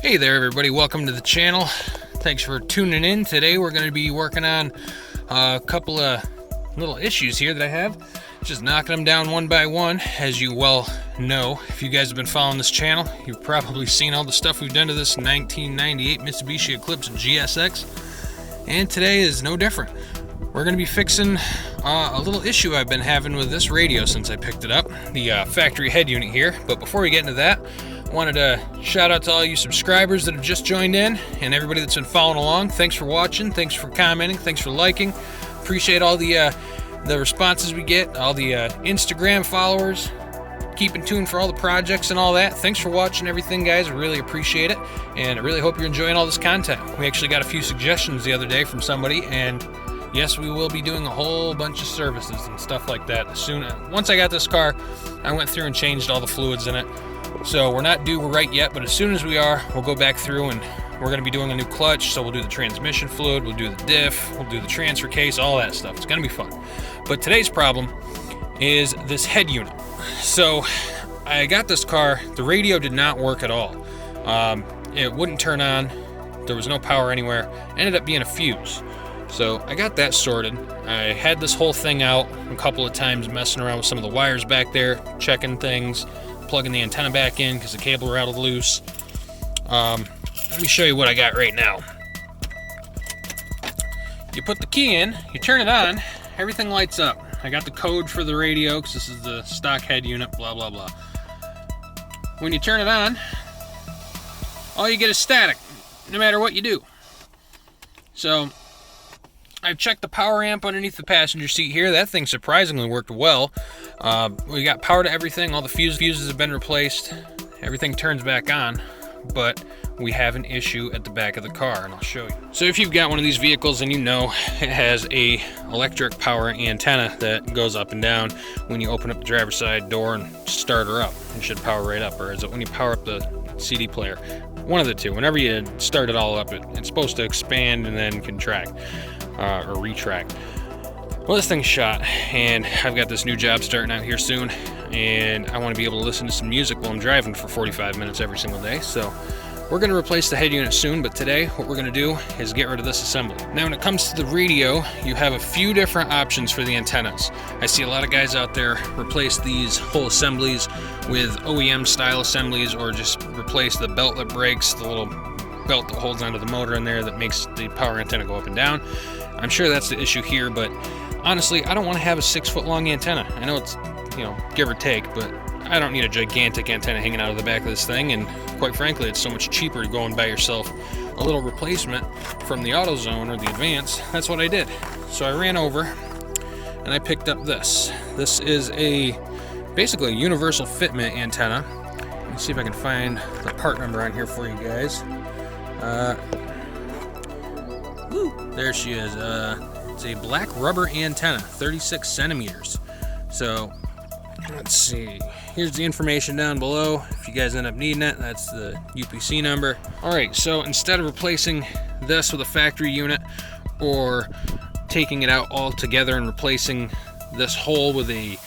Hey there everybody, welcome to the channel. Thanks for tuning in. Today we're going to be working on a couple of little issues here that I have. Just knocking them down one by one. As you well know, if you guys have been following this channel, you've probably seen all the stuff we've done to this 1998 Mitsubishi Eclipse GSX. And today is no different. We're going to be fixing a little issue I've been having with this radio since I picked it up. The factory head unit here. But before we get into that, wanted to shout out to all you subscribers that have just joined in and everybody that's been following along. Thanks for watching, thanks for commenting, thanks for liking. Appreciate all the responses we get, all the Instagram followers, keeping tuned for all the projects and all that. Thanks for watching everything, guys. I really appreciate it, and I really hope you're enjoying all this content. We actually got a few suggestions the other day from somebody, and yes, we will be doing a whole bunch of services and stuff like that. Once I got this car, I went through and changed all the fluids in it. So we're not due right yet, but as soon as we are, we'll go back through and we're going to be doing a new clutch. So we'll do the transmission fluid, we'll do the diff, we'll do the transfer case, all that stuff. It's going to be fun. But today's problem is this head unit. So I got this car, the radio did not work at all. It wouldn't turn on, there was no power anywhere, ended up being a fuse. So I got that sorted. I had this whole thing out a couple of times, messing around with some of the wires back there, checking things, plugging the antenna back in because the cable rattled loose. Let me show you what I got right now. You put the key in, you turn it on, everything lights up. I got the code for the radio because this is the stock head unit, blah, blah, blah. When you turn it on, all you get is static, no matter what you do. So I've checked the power amp underneath the passenger seat here. That thing surprisingly worked well. We got power to everything. All the fuses have been replaced. Everything turns back on, but we have an issue at the back of the car, and I'll show you. So if you've got one of these vehicles and you know it has a electric power antenna that goes up and down when you open up the driver's side door and start her up, it should power right up. Or is it when you power up the CD player? One of the two. Whenever you start it all up, it's supposed to expand and then contract. Or retract. Well, this thing's shot, and I've got this new job starting out here soon, and I want to be able to listen to some music while I'm driving for 45 minutes every single day. So we're going to replace the head unit soon, but today what we're going to do is get rid of this assembly. Now when it comes to the radio, you have a few different options for the antennas. I see a lot of guys out there replace these whole assemblies with OEM style assemblies, or just replace the belt that breaks, the little belt that holds onto the motor in there that makes the power antenna go up and down. I'm sure that's the issue here, but honestly, I don't want to have a 6-foot long antenna. I know it's, give or take, but I don't need a gigantic antenna hanging out of the back of this thing, and quite frankly, it's so much cheaper to go and buy yourself a little replacement from the AutoZone or the Advance. That's what I did. So I ran over and I picked up this. This is basically a universal fitment antenna. Let me see if I can find the part number on here for you guys. There she is. It's a black rubber antenna, 36 centimeters. So let's see. Here's the information down below. If you guys end up needing it, that's the UPC number. All right, so instead of replacing this with a factory unit, or taking it out altogether and replacing this hole with a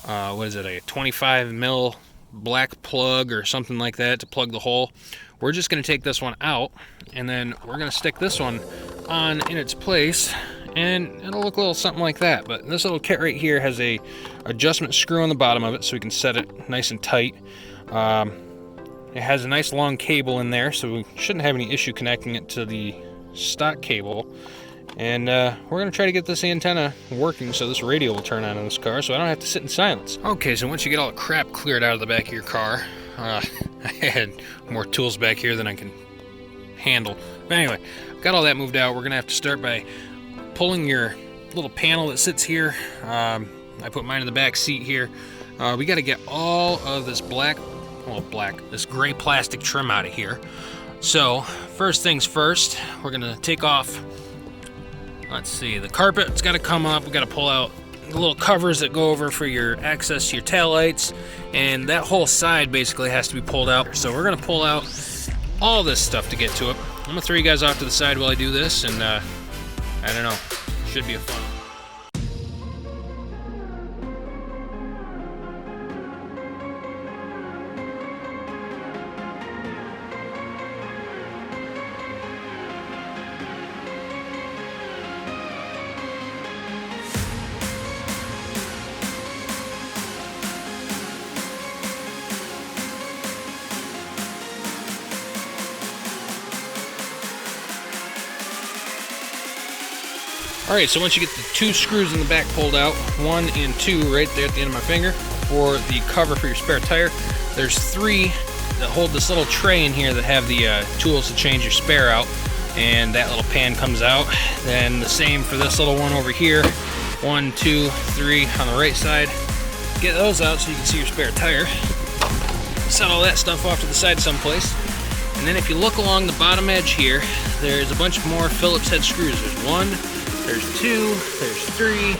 a 25 mil black plug or something like that to plug the hole, we're just going to take this one out, and then we're going to stick this one on in its place, and it'll look a little something like that. But this little kit right here has a adjustment screw on the bottom of it, so we can set it nice and tight. It has a nice long cable in there, so we shouldn't have any issue connecting it to the stock cable. And we're going to try to get this antenna working so this radio will turn on in this car, so I don't have to sit in silence. Okay, so once you get all the crap cleared out of the back of your car, I had more tools back here than I can handle. But anyway, got all that moved out. We're going to have to start by pulling your little panel that sits here. I put mine in the back seat here. We got to get all of this this gray plastic trim out of here. So first things first, we're going to take off, let's see, the carpet. It's got to come up. We got to pull out the little covers that go over for your access to your taillights, and that whole side basically has to be pulled out. So we're going to pull out all this stuff to get to it. I'm going to throw you guys off to the side while I do this, and I don't know, should be a fun. Alright, so once you get the 2 screws in the back pulled out, 1 and 2 right there at the end of my finger, for the cover for your spare tire, there's 3 that hold this little tray in here that have the tools to change your spare out, and that little pan comes out. Then the same for this little one over here, 1, 2, 3 on the right side. Get those out so you can see your spare tire. Set all that stuff off to the side someplace. And then if you look along the bottom edge here, there's a bunch more Phillips head screws. There's 1, there's 2, there's 3,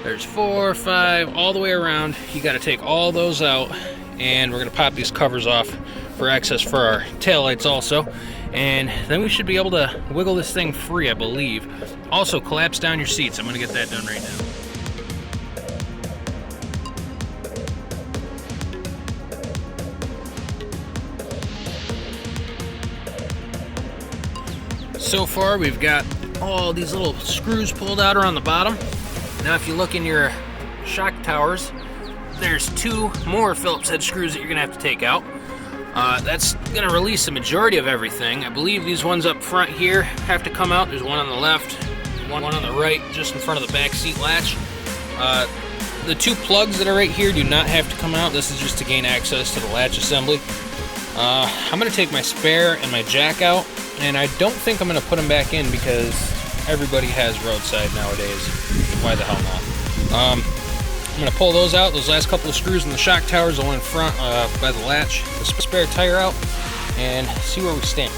there's 4, 5, all the way around. You got to take all those out, and we're going to pop these covers off for access for our taillights also. And then we should be able to wiggle this thing free, I believe. Also, collapse down your seats. I'm going to get that done right now. So far, we've got all these little screws pulled out around the bottom. Now, if you look in your shock towers, there's 2 more Phillips head screws that you're gonna have to take out. That's gonna release the majority of everything. I believe these ones up front here have to come out. There's one on the left, one on the right, just in front of the back seat latch. The 2 plugs that are right here do not have to come out. This is just to gain access to the latch assembly. I'm gonna take my spare and my jack out, and I don't think I'm gonna put them back in because everybody has roadside nowadays. Why the hell not? I'm gonna pull those out, those last couple of screws in the shock towers, the one in front by the latch, the spare tire out, and see where we stand.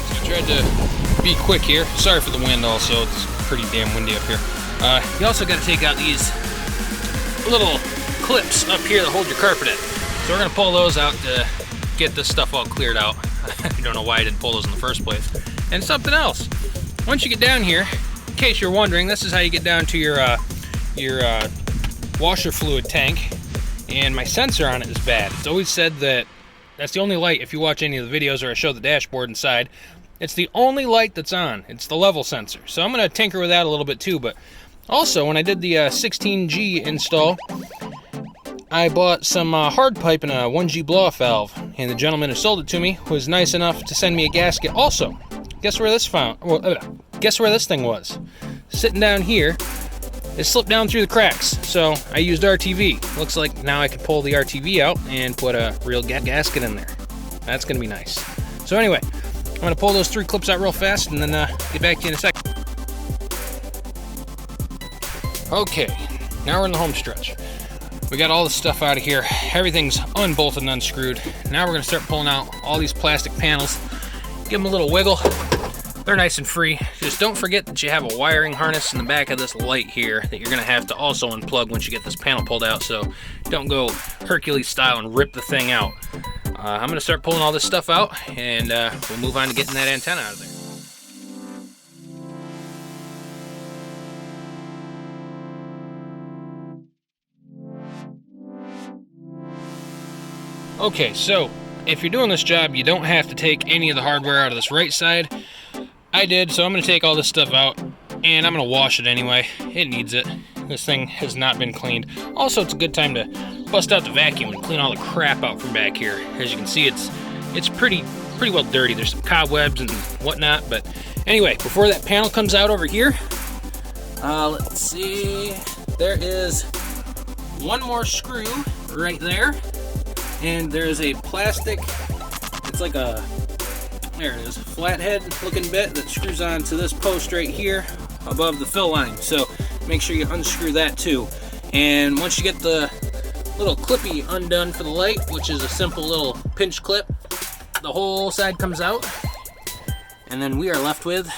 So I tried to be quick here. Sorry for the wind also, it's pretty damn windy up here. You also gotta take out these little clips up here that hold your carpet in. So we're gonna pull those out to get this stuff all cleared out. I don't know why I didn't pull those in the first place. And something else, once you get down here, in case you're wondering, this is how you get down to your washer fluid tank. And my sensor on it is bad. It's always said that that's the only light. If you watch any of the videos or I show the dashboard inside, it's the only light that's on. It's the level sensor. So I'm gonna tinker with that a little bit too. But also, when I did the 16G install, I bought some hard pipe and a 1G blow-off valve, and the gentleman who sold it to me was nice enough to send me a gasket. Also, guess where this guess where this thing was? Sitting down here. It slipped down through the cracks, so I used RTV. Looks like now I can pull the RTV out and put a real gasket in there. That's gonna be nice. So anyway, I'm gonna pull those 3 clips out real fast and then get back to you in a second. Okay, now we're in the home stretch. We got all the stuff out of here. Everything's unbolted and unscrewed. Now we're gonna start pulling out all these plastic panels. Give them a little wiggle. They're nice and free. Just don't forget that you have a wiring harness in the back of this light here that you're gonna have to also unplug once you get this panel pulled out, so don't go Hercules style and rip the thing out. I'm gonna start pulling all this stuff out, and we'll move on to getting that antenna out of there. Okay, so if you're doing this job, you don't have to take any of the hardware out of this right side. I did, so I'm going to take all this stuff out, and I'm going to wash it anyway. It needs it. This thing has not been cleaned. Also, it's a good time to bust out the vacuum and clean all the crap out from back here. As you can see, it's pretty well dirty. There's some cobwebs and whatnot, but anyway, before that panel comes out over here, let's see, there is one more screw right there, and there's a plastic, it's like a, there it is, flathead looking bit that screws onto this post right here above the fill line. So make sure you unscrew that too. And once you get the little clippy undone for the light, which is a simple little pinch clip, the whole side comes out. And then we are left with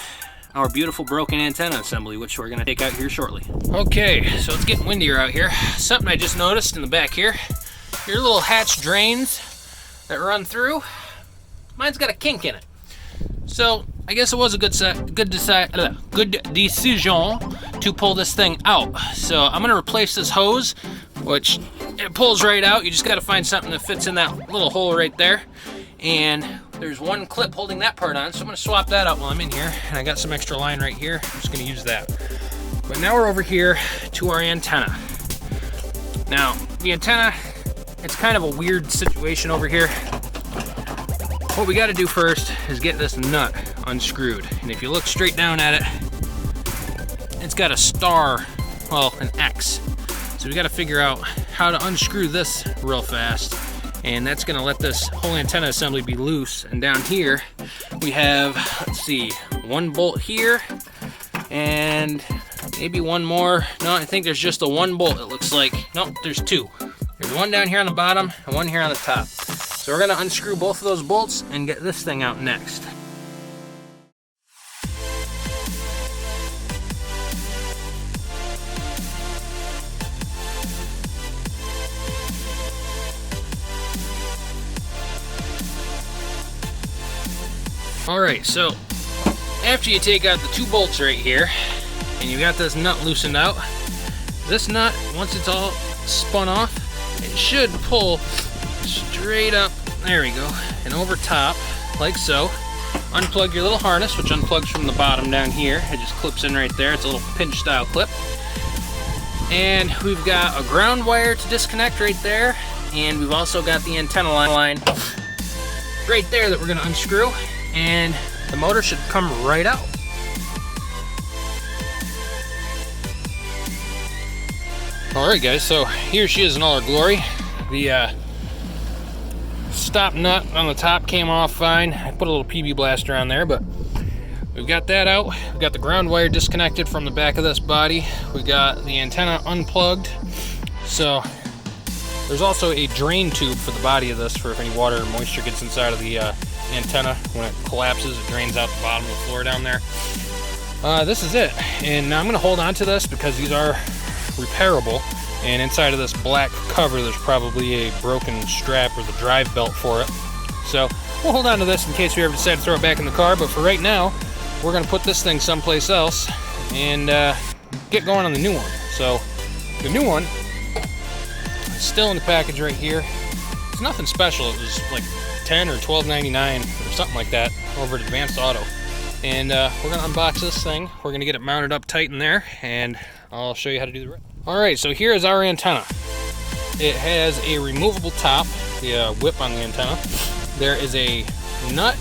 our beautiful broken antenna assembly, which we're gonna take out here shortly. Okay, so it's getting windier out here. Something I just noticed in the back here, your little hatch drains that run through, mine's got a kink in it. So I guess it was a good decision to pull this thing out. So I'm gonna replace this hose, which it pulls right out. You just gotta find something that fits in that little hole right there. And there's one clip holding that part on, so I'm gonna swap that out while I'm in here. And I got some extra line right here. I'm just gonna use that. But now we're over here to our antenna. Now, the antenna, it's kind of a weird situation over here. What we got to do first is get this nut unscrewed. And if you look straight down at it, it's got a star, well, an X. So we got to figure out how to unscrew this real fast. And that's going to let this whole antenna assembly be loose. And down here, we have, let's see, one bolt here and maybe one more. No, I think there's just the one bolt, it looks like. Nope, there's two. There's one down here on the bottom and one here on the top. So we're gonna unscrew both of those bolts and get this thing out next. All right, so after you take out the two bolts right here, and you got this nut loosened out, this nut, once it's all spun off, it should pull straight up, there we go, and over top, like so. Unplug your little harness, which unplugs from the bottom down here. It just clips in right there. It's a little pinch style clip. And we've got a ground wire to disconnect right there, and we've also got the antenna line right there that we're gonna unscrew, and the motor should come right out. Alright guys, so here she is in all her glory. The stop nut on the top came off fine. I put a little PB blaster on there, but we've got that out. We've got the ground wire disconnected from the back of this body. We got the antenna unplugged. So there's also a drain tube for the body of this for if any water or moisture gets inside of the antenna. When it collapses, it drains out the bottom of the floor down there. This is it. And now I'm gonna hold on to this because these are repairable, and inside of this black cover there's probably a broken strap or the drive belt for it. So we'll hold on to this in case we ever decide to throw it back in the car, but for right now we're going to put this thing someplace else and get going on the new one. So the new one is still in the package right here. It's nothing special. It was like $10 or $12.99 or something like that over at Advanced Auto. And we're going to unbox this thing. We're going to get it mounted up tight in there, and I'll show you how to do the rest. Alright, so here is our antenna. It has a removable top, the whip on the antenna. There is a nut,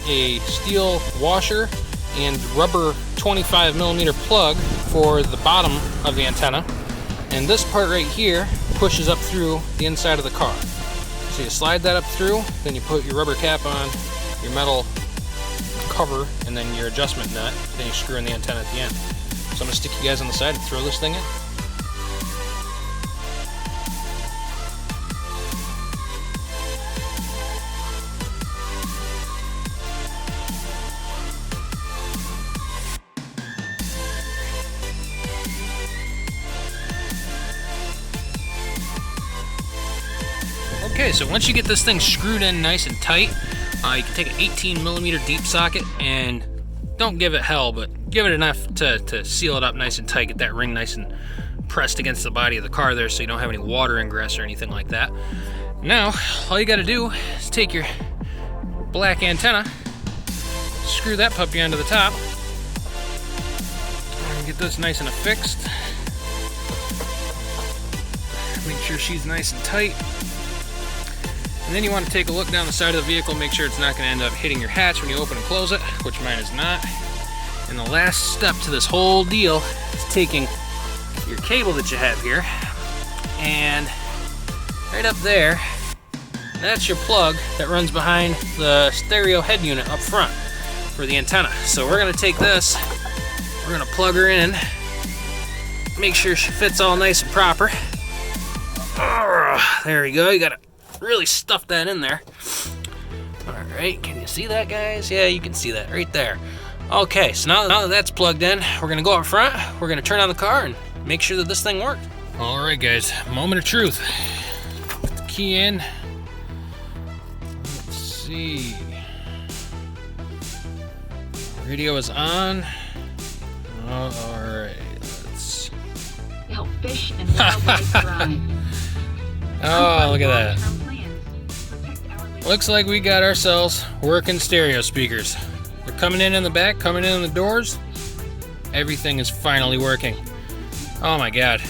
a steel washer, and rubber 25mm plug for the bottom of the antenna. And this part right here pushes up through the inside of the car. So you slide that up through, then you put your rubber cap on, your metal cover, and then your adjustment nut, then you screw in the antenna at the end. So I'm going to stick you guys on the side and throw this thing in. Okay, so once you get this thing screwed in nice and tight, you can take an 18mm deep socket and don't give it hell, but give it enough to seal it up nice and tight, get that ring nice and pressed against the body of the car there so you don't have any water ingress or anything like that. Now, all you gotta do is take your black antenna, screw that puppy onto the top, and get this nice and affixed. Make sure she's nice and tight. And then you want to take a look down the side of the vehicle, make sure it's not going to end up hitting your hatch when you open and close it, which mine is not. And the last step to this whole deal is taking your cable that you have here, and right up there, that's your plug that runs behind the stereo head unit up front for the antenna. So we're going to take this, we're going to plug her in, make sure she fits all nice and proper. There we go, you got to really stuff that in there. Alright, can you see that, guys? Yeah, you can see that right there. Okay, so now that that's plugged in, we're gonna go up front, we're gonna turn on the car and make sure that this thing works. Alright guys, moment of truth. Put the key in. Let's see. Radio is on. Alright, let's help fish and wildlife thrive. Oh, look at that. Looks like we got ourselves working stereo speakers. They're coming in the back, coming in the doors. Everything is finally working. Oh my god.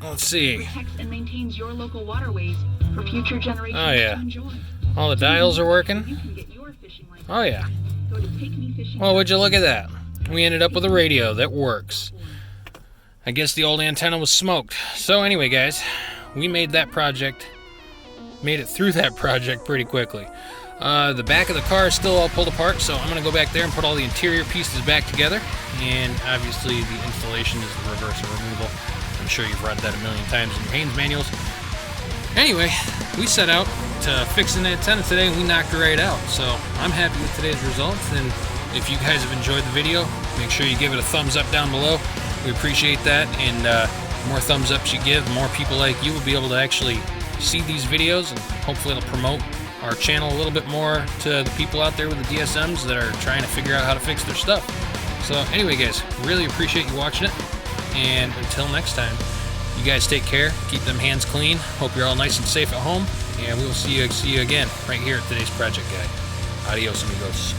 Let's see. Protects and maintains your local waterways for future generations Oh, yeah. to enjoy. All the dials are You working. can get your fishing license. Oh yeah. Go to takemefishing. Well, would you look at that? We ended up with a radio that works. I guess the old antenna was smoked. So anyway, guys, we made it through that project pretty quickly. The back of the car is still all pulled apart, so I'm going to go back there and put all the interior pieces back together. And obviously the installation is the reverse removal. I'm sure you've read that a million times in your Haynes manuals. Anyway, we set out to fix an antenna today and we knocked it right out. So I'm happy with today's results. And if you guys have enjoyed the video, make sure you give it a thumbs up down below. We appreciate that. And the more thumbs ups you give, the more people like you will be able to actually see these videos, and hopefully it'll promote our channel a little bit more to the people out there with the DSMs that are trying to figure out how to fix their stuff. So anyway, guys, really appreciate you watching it. And until next time, you guys take care, keep them hands clean. Hope you're all nice and safe at home, and we will see you again right here at today's project guide. Adios, amigos.